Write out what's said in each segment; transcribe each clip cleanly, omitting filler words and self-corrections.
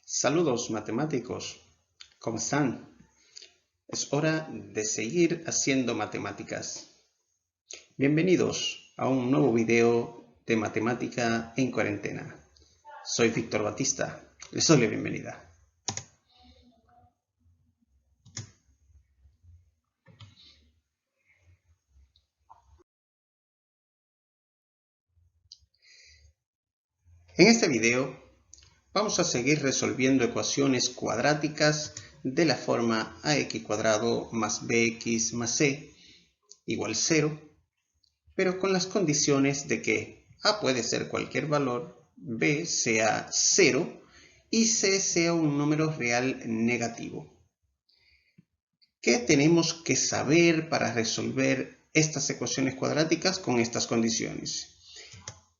Saludos matemáticos, ¿cómo están? Es hora de seguir haciendo matemáticas. Bienvenidos a un nuevo video de matemática en cuarentena. Soy Víctor Batista, les doy la bienvenida. En este video vamos a seguir resolviendo ecuaciones cuadráticas de la forma ax cuadrado más bx más c igual 0, pero con las condiciones de que a puede ser cualquier valor, b sea 0 y c sea un número real negativo. ¿Qué tenemos que saber para resolver estas ecuaciones cuadráticas con estas condiciones?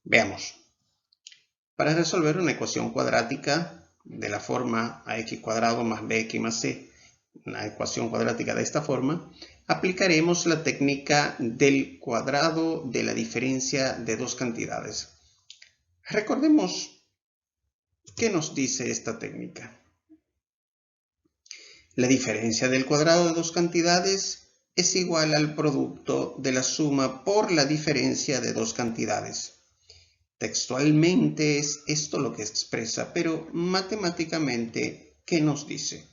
Veamos. Para resolver una ecuación cuadrática de la forma ax cuadrado más bx más c, una ecuación cuadrática de esta forma, aplicaremos la técnica del cuadrado de la diferencia de dos cantidades. Recordemos qué nos dice esta técnica. La diferencia del cuadrado de dos cantidades es igual al producto de la suma por la diferencia de dos cantidades. Textualmente es esto lo que expresa, pero matemáticamente, ¿qué nos dice?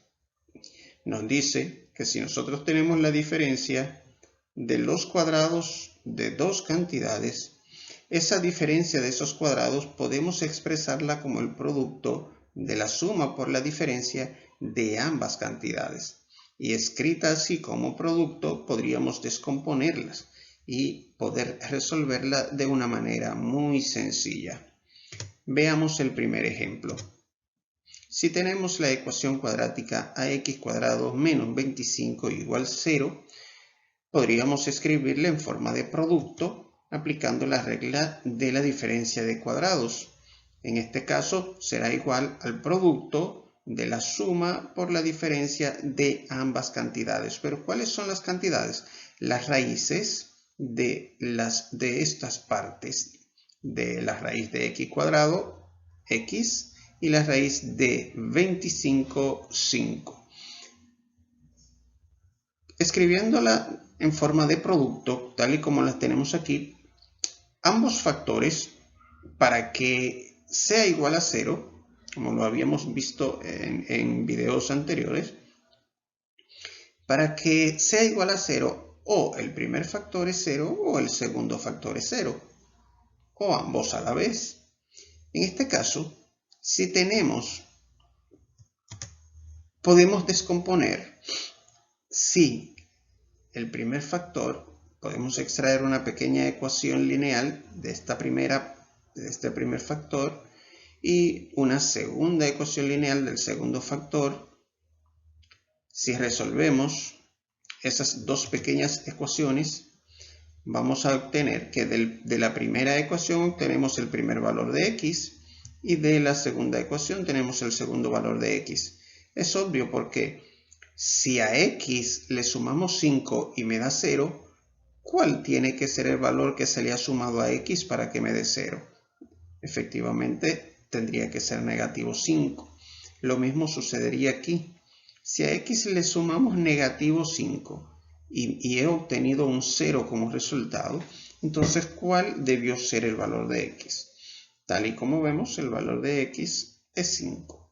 Nos dice que si nosotros tenemos la diferencia de los cuadrados de dos cantidades, esa diferencia de esos cuadrados podemos expresarla como el producto de la suma por la diferencia de ambas cantidades. Y escrita así como producto, podríamos descomponerlas y poder resolverla de una manera muy sencilla. Veamos el primer ejemplo. Si tenemos la ecuación cuadrática ax cuadrado menos 25 igual 0, podríamos escribirla en forma de producto aplicando la regla de la diferencia de cuadrados. En este caso será igual al producto de la suma por la diferencia de ambas cantidades. Pero ¿cuáles son las cantidades? Las raíces de estas partes, de la raíz de x cuadrado, x, y la raíz de 25, 5. Escribiéndola en forma de producto, tal y como las tenemos aquí, ambos factores, para que sea igual a 0, como lo habíamos visto en videos anteriores, para que sea igual a 0, o el primer factor es 0 o el segundo factor es 0, o ambos a la vez. En este caso, si tenemos, podemos descomponer si el primer factor, podemos extraer una pequeña ecuación lineal de este primer factor y una segunda ecuación lineal del segundo factor. Si resolvemos esas dos pequeñas ecuaciones, vamos a obtener que de la primera ecuación obtenemos el primer valor de x y de la segunda ecuación tenemos el segundo valor de x. Es obvio porque si a x le sumamos 5 y me da 0, ¿cuál tiene que ser el valor que se le ha sumado a x para que me dé 0? Efectivamente, tendría que ser negativo 5. Lo mismo sucedería aquí. Si a x le sumamos negativo 5 y he obtenido un 0 como resultado, entonces, ¿cuál debió ser el valor de x? Tal y como vemos, el valor de x es 5.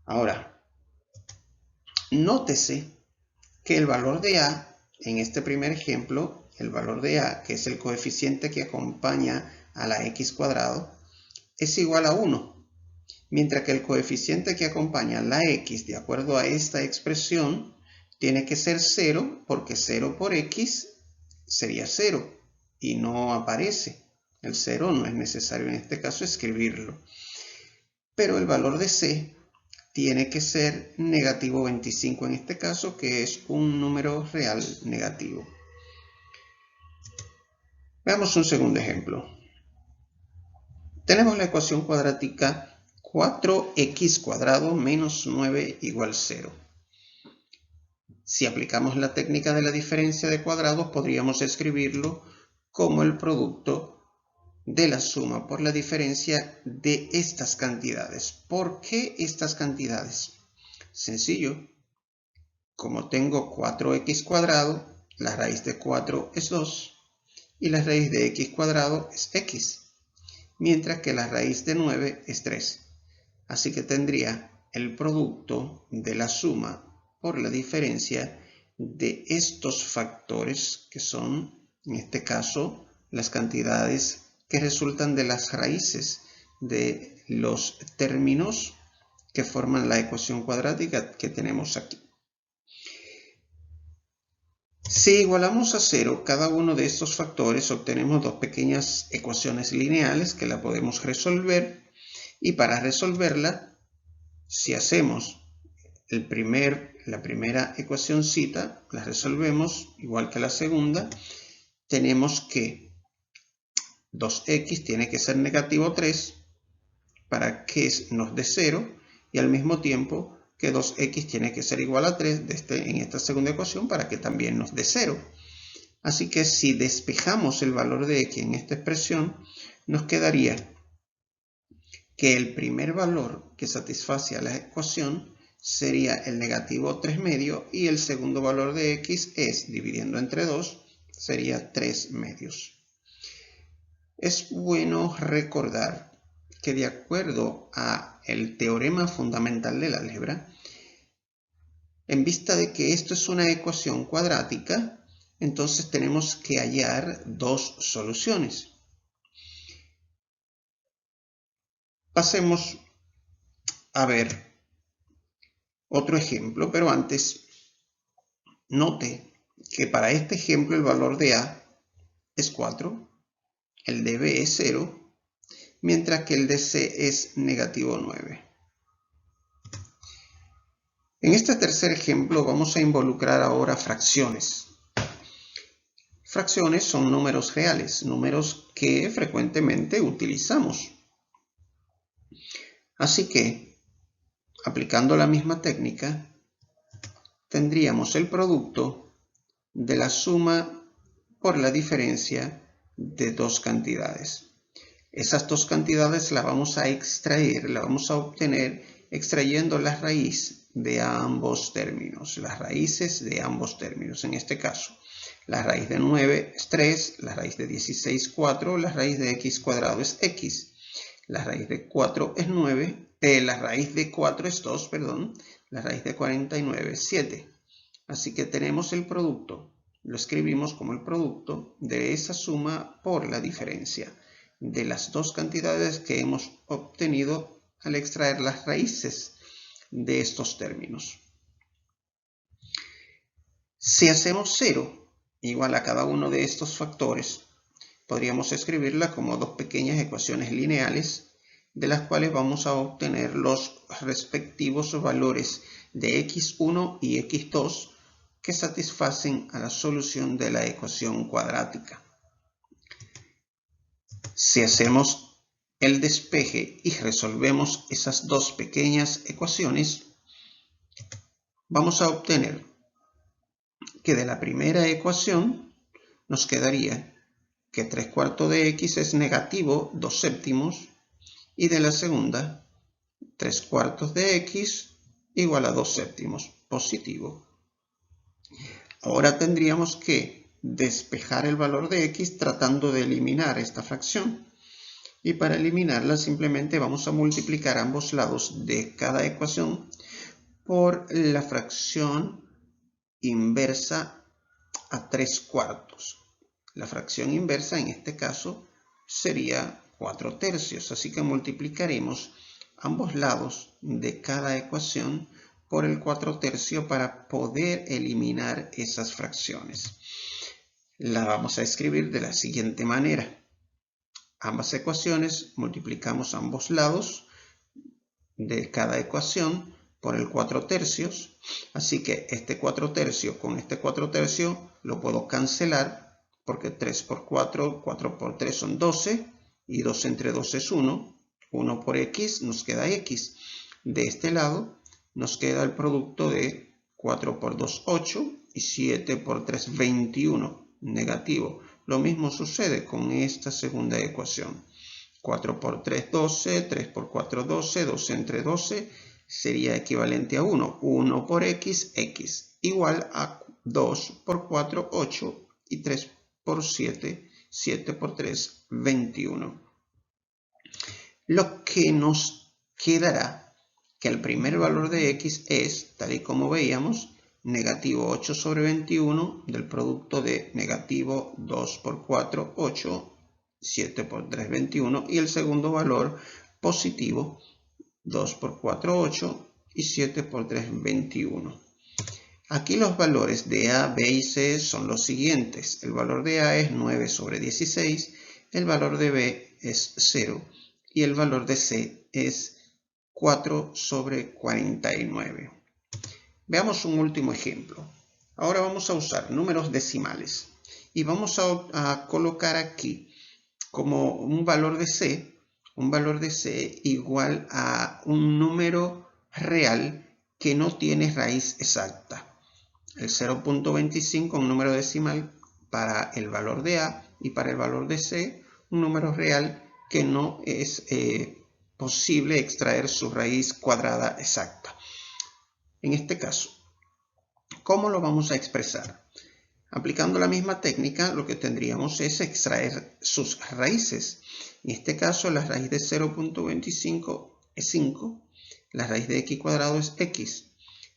Ahora, nótese que el valor de a, en este primer ejemplo, el valor de a, que es el coeficiente que acompaña a la x cuadrado, es igual a 1, mientras que el coeficiente que acompaña a la x, de acuerdo a esta expresión, tiene que ser 0, porque 0 por x sería 0, y no aparece. El 0 no es necesario en este caso escribirlo. Pero el valor de c tiene que ser negativo 25 en este caso, que es un número real negativo. Veamos un segundo ejemplo. Tenemos la ecuación cuadrática 4x cuadrado menos 9 igual 0. Si aplicamos la técnica de la diferencia de cuadrados, podríamos escribirlo como el producto de la suma por la diferencia de estas cantidades. ¿Por qué estas cantidades? Sencillo. Como tengo 4x cuadrado, la raíz de 4 es 2 y la raíz de x cuadrado es x, mientras que la raíz de 9 es 3. Así que tendría el producto de la suma por la diferencia de estos factores, que son, en este caso, las cantidades que resultan de las raíces de los términos que forman la ecuación cuadrática que tenemos aquí. Si igualamos a 0 cada uno de estos factores, obtenemos dos pequeñas ecuaciones lineales que la podemos resolver. Y para resolverla, si hacemos la primera ecuacióncita, la resolvemos igual que la segunda, tenemos que 2x tiene que ser negativo 3 para que nos dé 0 y al mismo tiempo que 2x tiene que ser igual a 3 en esta segunda ecuación para que también nos dé 0. Así que si despejamos el valor de x en esta expresión, nos quedaría que el primer valor que satisface a la ecuación sería el negativo 3 medios y el segundo valor de x es, dividiendo entre 2, sería 3 medios. Es bueno recordar que de acuerdo a el teorema fundamental del álgebra, en vista de que esto es una ecuación cuadrática, entonces tenemos que hallar dos soluciones. Pasemos a ver otro ejemplo, pero antes note que para este ejemplo el valor de A es 4, el de B es 0, mientras que el de C es negativo 9. En este tercer ejemplo vamos a involucrar ahora fracciones. Fracciones son números reales, números que frecuentemente utilizamos. Así que, aplicando la misma técnica, tendríamos el producto de la suma por la diferencia de dos cantidades. Esas dos cantidades las vamos a extraer, las vamos a obtener extrayendo la raíz de ambos términos, las raíces de ambos términos. En este caso, la raíz de 9 es 3, la raíz de 16 4, la raíz de x cuadrado es x, la raíz de 4 es 9, la raíz de 4 es 2, perdón, la raíz de 49 es 7. Así que tenemos el producto, lo escribimos como el producto de esa suma por la diferencia de las dos cantidades que hemos obtenido al extraer las raíces de estos términos. Si hacemos 0 igual a cada uno de estos factores, podríamos escribirla como dos pequeñas ecuaciones lineales de las cuales vamos a obtener los respectivos valores de x1 y x2 que satisfacen a la solución de la ecuación cuadrática. Si hacemos el despeje y resolvemos esas dos pequeñas ecuaciones, vamos a obtener que de la primera ecuación nos quedaría que 3 cuartos de x es negativo 2 séptimos y de la segunda 3 cuartos de x igual a 2 séptimos positivo. Ahora tendríamos que despejar el valor de x tratando de eliminar esta fracción. Y para eliminarla simplemente vamos a multiplicar ambos lados de cada ecuación por la fracción inversa a 3 cuartos. La fracción inversa en este caso sería 4 tercios, así que multiplicaremos ambos lados de cada ecuación por el 4 tercios para poder eliminar esas fracciones. La vamos a escribir de la siguiente manera. Ambas ecuaciones multiplicamos ambos lados de cada ecuación por el 4 tercios, así que este 4 tercios con este 4 tercios lo puedo cancelar porque 3 por 4, 4 por 3 son 12 y 2 entre 2 es 1, 1 por x nos queda x. De este lado nos queda el producto de 4 por 2, 8 y 7 por 3, 21, negativo Lo mismo sucede con esta segunda ecuación. 4 por 3, 12, 3 por 4, 12, 12 entre 12 sería equivalente a 1. 1 por x, x, igual a 2 por 4, 8, y 3 por 7, 7 por 3, 21. Lo que nos quedará que el primer valor de x es, tal y como veíamos, negativo 8 sobre 21 del producto de negativo 2 por 4, 8, 7 por 3, 21, y el segundo valor positivo 2 por 4, 8, y 7 por 3, 21. Aquí los valores de A, B y C son los siguientes. El valor de A es 9 sobre 16, el valor de B es 0 y el valor de C es 4 sobre 49. Veamos un último ejemplo. Ahora vamos a usar números decimales y vamos a colocar aquí como un valor de C igual a un número real que no tiene raíz exacta. El 0.25, un número decimal para el valor de A, y para el valor de C, un número real que no es posible extraer su raíz cuadrada exacta. En este caso, ¿cómo lo vamos a expresar? Aplicando la misma técnica, lo que tendríamos es extraer sus raíces. En este caso, la raíz de 0.25 es 5, la raíz de x cuadrado es x.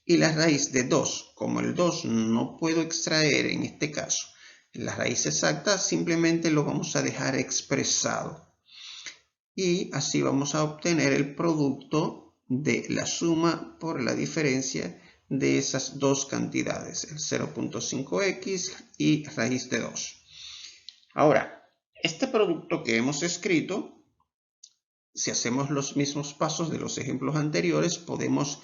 Y la raíz de 2, como el 2 no puedo extraer en este caso la raíz exacta, simplemente lo vamos a dejar expresado. Y así vamos a obtener el producto de la suma por la diferencia de esas dos cantidades, el 0.5x y raíz de 2. Ahora, este producto que hemos escrito, si hacemos los mismos pasos de los ejemplos anteriores, podemos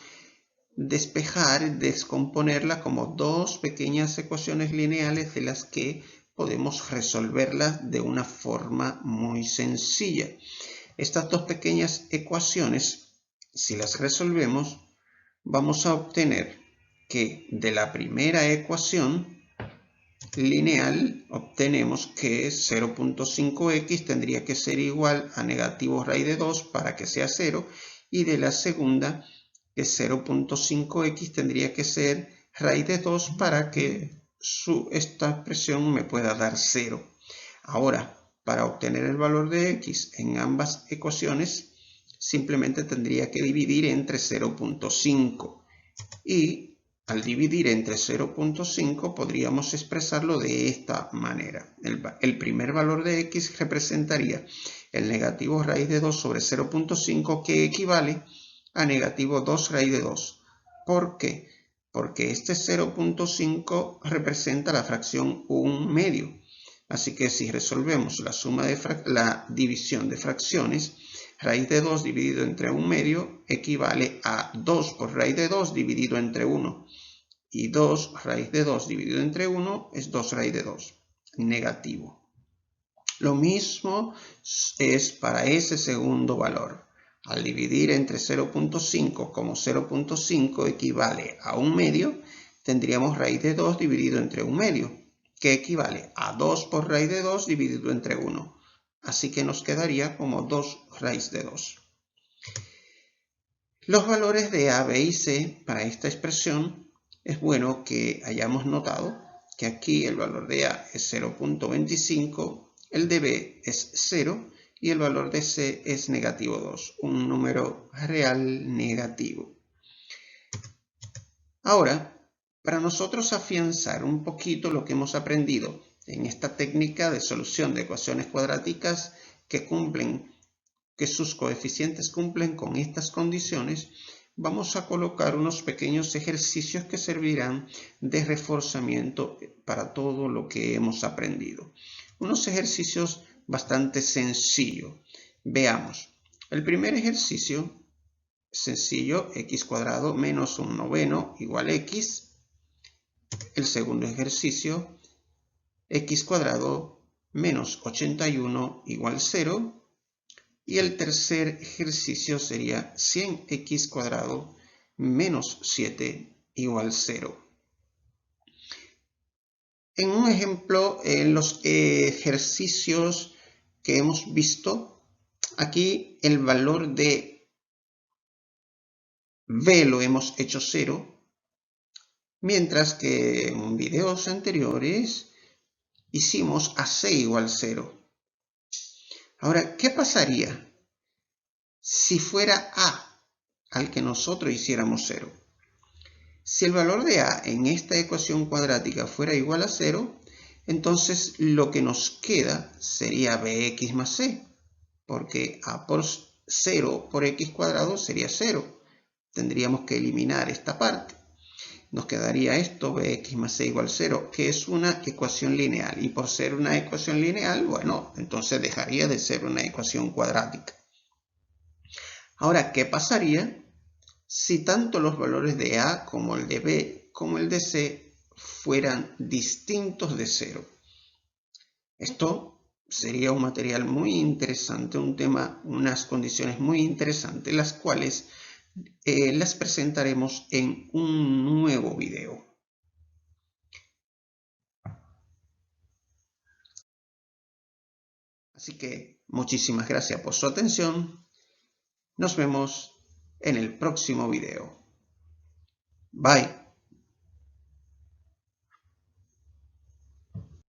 despejar, descomponerla como dos pequeñas ecuaciones lineales de las que podemos resolverlas de una forma muy sencilla. Estas dos pequeñas ecuaciones, si las resolvemos, vamos a obtener que de la primera ecuación lineal obtenemos que 0.5x tendría que ser igual a negativo raíz de 2 para que sea 0, y de la segunda que 0.5x tendría que ser raíz de 2 para que esta expresión me pueda dar 0. Ahora, para obtener el valor de x en ambas ecuaciones, simplemente tendría que dividir entre 0.5. Y al dividir entre 0.5 podríamos expresarlo de esta manera. El primer valor de x representaría el negativo raíz de 2 sobre 0.5, que equivale a negativo 2 raíz de 2. ¿Por qué? Porque este 0.5 representa la fracción 1/2. Así que si resolvemos la división de fracciones, raíz de 2 dividido entre 1/2 equivale a 2 por raíz de 2 dividido entre 1. Y 2 raíz de 2 dividido entre 1 es 2 raíz de 2, negativo. Lo mismo es para ese segundo valor. Al dividir entre 0.5, como 0.5 equivale a 1/2, tendríamos raíz de 2 dividido entre 1/2, que equivale a 2 por raíz de 2 dividido entre 1. Así que nos quedaría como 2 raíz de 2. Los valores de A, B y C para esta expresión, es bueno que hayamos notado que aquí el valor de A es 0.25, el de B es 0 y el valor de C es negativo 2, un número real negativo. Ahora, para nosotros afianzar un poquito lo que hemos aprendido en esta técnica de solución de ecuaciones cuadráticas que sus coeficientes cumplen con estas condiciones, vamos a colocar unos pequeños ejercicios que servirán de reforzamiento para todo lo que hemos aprendido. Unos ejercicios bastante sencillos. Veamos. El primer ejercicio, sencillo, x cuadrado menos 1/9 igual a x. El segundo ejercicio, x cuadrado menos 81 igual 0. Y el tercer ejercicio sería 100x cuadrado menos 7 igual 0. En un ejemplo, en los ejercicios que hemos visto, aquí el valor de B lo hemos hecho 0, mientras que en videos anteriores hicimos AC igual 0. Ahora, ¿qué pasaría si fuera A al que nosotros hiciéramos 0? Si el valor de A en esta ecuación cuadrática fuera igual a 0, entonces lo que nos queda sería bx más c, porque a por 0 por x cuadrado sería 0. Tendríamos que eliminar esta parte. Nos quedaría esto, bx más c igual 0, que es una ecuación lineal. Y por ser una ecuación lineal, bueno, entonces dejaría de ser una ecuación cuadrática. Ahora, ¿qué pasaría si tanto los valores de A como el de B como el de C fueran distintos de 0? Esto sería un material muy interesante, un tema, unas condiciones muy interesantes, las cuales las presentaremos en un nuevo video. Así que muchísimas gracias por su atención. Nos vemos en el próximo video. Bye.